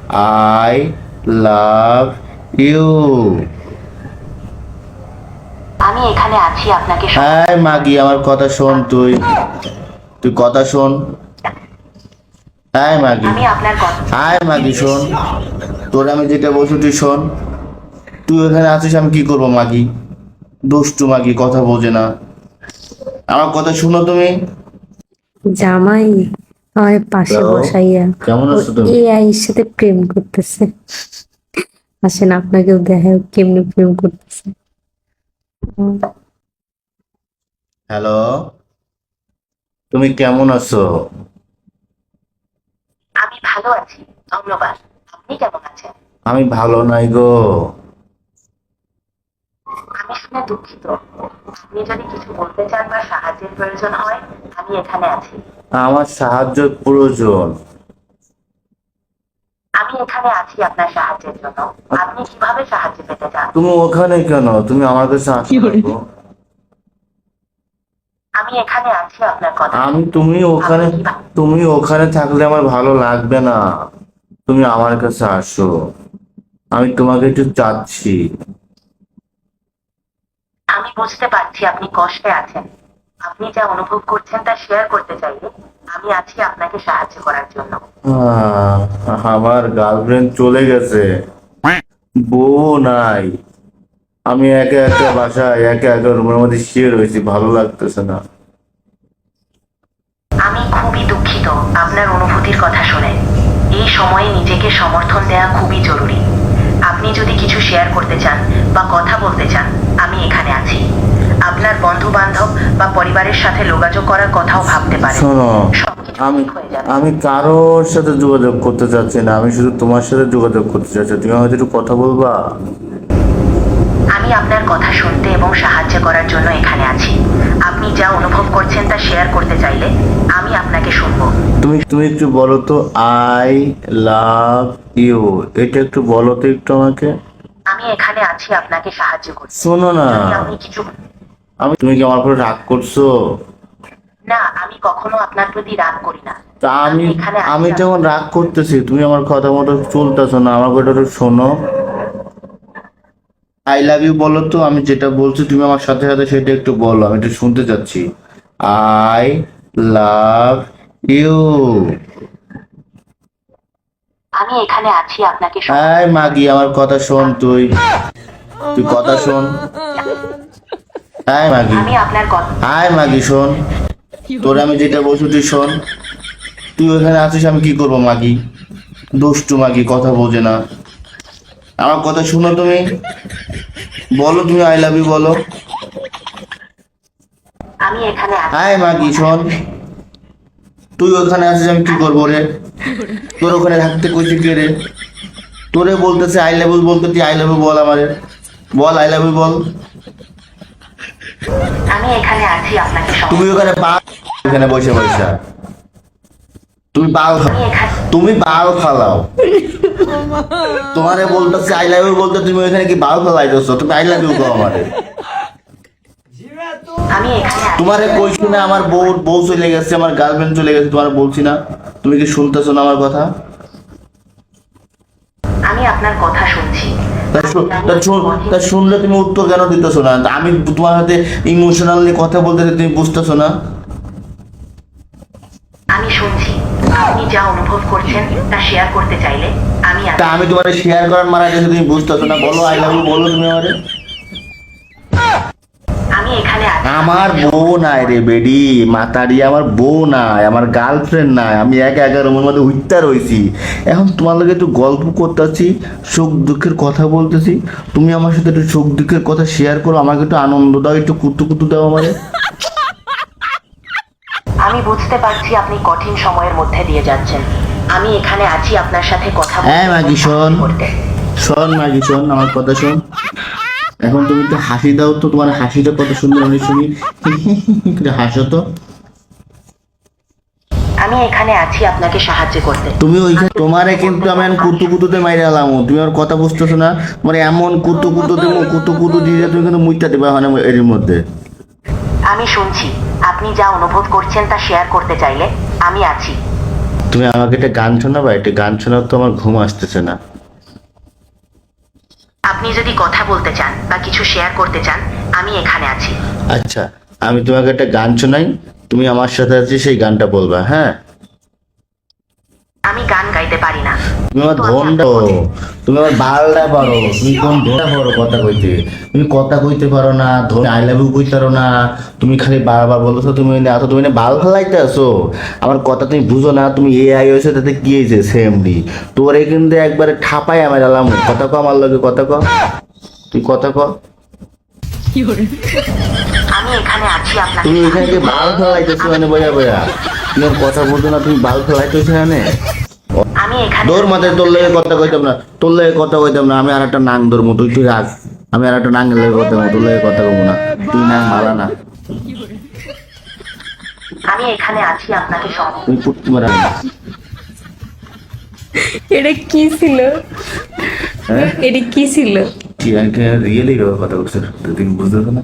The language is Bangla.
I love you. আমি এখানে আছি আপনাকে হ্যাঁ মাগি, আমার কথা শোন, তুই তুই কথা শোন। হ্যাঁ মাগি, আমি আপনার কথা হ্যাঁ মাগি শোন, তোর আমি যেটা বলছি তুই শোন। তুই ওখানে আছিস, আমি কি করবো মাগি? দুষ্টু মাগি, কথা বোঝে না। আমার কথা শুনো তুমি। জামাই আমার পাশে হ্যালো, বসাইয়া কেমন আছো তুমি? এআই এর সাথে প্রেম করতেছে। আসেন আপনাকেও দেখায় কেমনি প্রেম করতেছে। হ্যালো, তুমি কেমন আছো? আমি ভালো আছি, ধন্যবাদ। আপনি কেমন আছেন? আমি ভালো নাই গো। আমি শুনে দুঃখিত। আপনি যদি কিছু বলতে চান বা সাহায্যের প্রয়োজন হয়, আমি এখানে আছি। আমার সাহায্য প্রয়োজন। আমি এখানে আছি আপনার সাহায্যের জন্য। আপনি কিভাবে সাহায্য পেতে চান? তুমি ওখানে কেন? তুমি আমার কাছে আসো না গো। আমি এখানে আছি আপনার কথা। তুমি ওখানে থাকলে আমার ভালো লাগবে না। তুমি আমার কাছে আসো, আমি তোমাকে একটু চাচ্ছি। আমি বুঝতে পারছি আপনি কষ্টে আছেন। আপনি যা অনুভব করছেন তা শেয়ার করতে চাইলে আমি আছি আপনাকে সাহায্য করার জন্য। আমার গার্লফ্রেন্ড চলে গেছে, বউ নাই। আমি একা একা বাসায় একা একা রুমের মধ্যে শুয়ে রয়েছি, ভালো লাগতেছে না। আমি খুবই দুঃখিত আপনার অনুভূতির কথা শুনে। এই সময়ে নিজেকে সমর্থন দেওয়া খুবই জরুরি। আপনি যদি কিছু শেয়ার করতে চান বা কথা বলতে চান, আমি এখানে আছি। আপনার বন্ধু বান্ধব বা পরিবারের সাথে যোগাযোগ করার কথাও ভাবতে পারেন। শোনো, সবকিছু আমি ঠিক হয়ে যাবে। আমি কারোর সাথে যোগাযোগ করতে চাচ্ছি না, আমি শুধু তোমার সাথে যোগাযোগ করতে চাচ্ছি। তুমি হয়তো একটু কথা বলবা? আমি আপনার কথা শুনতে এবং সাহায্য করার জন্য এখানে আছি। আপনি যা অনুভব করছেন তা শেয়ার করতে চাইলে আমি আপনাকে শুনবো। তুমি একটু বলো তো, আই লাভ ইউ, এটা একটু বলো তো একটু আমাকে। আমি এখানে আছি আপনাকে সাহায্য করতে। শোনো না, যদি আপনি কিছু তুমি কি আমার উপরে রাগ করছো? না, আমি কখনো আপনার প্রতি রাগ করি না। তা আমি এখানে আছি আমি যখন রাগ করতেছি, তুমি আমার কথা মতো চলতেছো না। আমার কথাটা শোনো। আই লাভ ইউ বলো তো, আমি যেটা বলছি তুমি আমার সাথে সাথে সেটা একটু বলো, আমি একটু শুনতে চাচ্ছি। I love you. আমি এখানে আছি আপনাকে হ্যাঁ মাগি, আমার কথা শোন, তুই তুই কথা শোন। হ্যাঁ মাগি, আমি আপনার কথা হ্যাঁ মাগি শোন, তোর আমি যেটা বলছি তুই শোন। তুই ওখানে আছিস, আমি কি করবো মাগি? দুষ্টু মাগি, কথা বোঝে না। আমার কথা শুনো তুমি, বলো তুমি আই লাভ ইউ বলো। আমি এখানে আছি। হাই মাগি শোন, তুই ওখানে আছিস, আমি কি করবো রে? তোর ওখানে থাকতে কইছে কে রে? তোরে বলতেছে আই লাভ ইউ বলতে, তুই আই লাভ ইউ বল আমারে, বল আই লাভ ইউ বল। আমি এখানে আছি আপনাকে তুমি ওখানে এখানে বসে বসে তুমি বাল ফালাও। তোমারে বলতেছে আই লাভ ইউ বলতে, তুমি ওখানে কি বাল ফালাইতেছো? তুমি আই লাভ ইউ বল আমারে। আমি এখানে আছি। তোমারে কইছি না আমার বউ চলে গেছে, আমার গার্লফ্রেন্ড চলে গেছে, তোমার বলছি না? তুমি কি শুনতেছো না আমার কথা? আমি আপনার কথা শুনছি। তা শুনলে তুমি উত্তর কেন দিতেছো না? তা আমি তোমার সাথে ইমোশনালি কথা বলতেছি, তুমি বুঝতেছো না? আমি শুনছি। আপনি যা অনুভব করছেন তা শেয়ার করতে চাইলে আমি তা আমি তোমার শেয়ার করার মারা গেছে, তুমি বুঝতেছো না? বলো আই লাভ ইউ বলো তুমি আমারে। আমি এখানে আছি। আমার বউ নাই রে বেডি মাতারি, আমার বউ নাই, আমার গার্লফ্রেন্ড নাই। আমি একা একা রুমের মধ্যে উঠতে রয়েছি। এখন তোমার লগে একটু গল্প করতেছি, সুখ দুঃখের কথা বলতেছি। তুমি আমার সাথে একটু সুখ দুঃখের কথা শেয়ার করো, আমাকে একটু আনন্দ দাও, একটু কুতু কুতু দাও আমারে। আমি বুঝতে পারছি আপনি কঠিন সময়ের মধ্যে দিয়ে যাচ্ছেন। আমি এখানে আছি আপনার সাথে কথা হ্যাঁ মাগি শোন, করতে। শোন মাগি শোন, আমার কথা শোন। এখন তুমি একটু হাসি দাও তো, তোমার হাসিটা কত সুন্দর আমি শুনি। একটু হাসো তো। আমি এখানে আছি আপনাকে সাহায্য করতে। তুমি ওইখানে তোমারে কিন্তু আমি এখন কুতু কুতুতে মাইরে এলাম, তুমি আর কথা বুঝতেছো না। মানে এমন কুতু কুতু দেবো, কুতু কুতু দিয়ে তুমি কিন্তু মুইটা দেবে মানে এর মধ্যে। আমি শুনছি। আপনি যা অনুভব করছেন তা শেয়ার করতে চাইলে আমি আছি। তুমি আমাকে একটা গান শোনাবা? একটা গান শোনাও তো, আমার ঘুম আসতেছে না। আপনি যদি কথা বলতে চান বা কিছু শেয়ার করতে চান, আমি এখানে আছি। আচ্ছা, আমি তোমাকে একটা গান শোনাই, তুমি আমার সাথে আছি সেই গানটা বলবা, হ্যাঁ? আমি গান গাইতে পারি না। তুমি আমার কিন্তু আমি ধনটা আপনাকে পারো, তুমি আমার বালটা পারো, তুমি কোন ধনটা পারো কথা কইতে? তুমি কথা কইতে পারো না, ধন আই লাভ ইউ কইতে পারো না, তুমি খালি বারবার বলছো তুমি না আছো, তুমি না বাল ফেলাইতে আছো। আমার কথা তুমি বুঝো না, তুমি এ আই হয়েছে তাতে কি হয়েছে সেমডি, তোরে কিন্তু একবারে ঠাপাই আমার আলাম। কথা কো আমার লগে, কথা কো, তুই কথা কো। আমি এখানে আছি আপনাকে তুমি এখানে যে বাল ফেলাইতেছো মানে বয়া বয়া, তুমি আর কথা বলছো না, তুমি বাল ফেলাইতেছো এখানে। আমি এখানে দৌড় মাথায়, তোর লেগে কথা কইতাম না, তোর লেগে কথা কইতাম না, আমি আর একটা নাং ধরবো, তুই তুই রাখ। আমি আর একটা নাঙ্গের লেগে কথা বলবো, তোর লেগে কথা কবো না, তুই নাং মারা না, আমি এখানে আছি আপনাকে তুই পুটকি মারা না। এটা কি ছিল? হ্যাঁ? এটা কি ছিল? কি রিয়েলি কথা বলছো, তুমি বুঝতে না?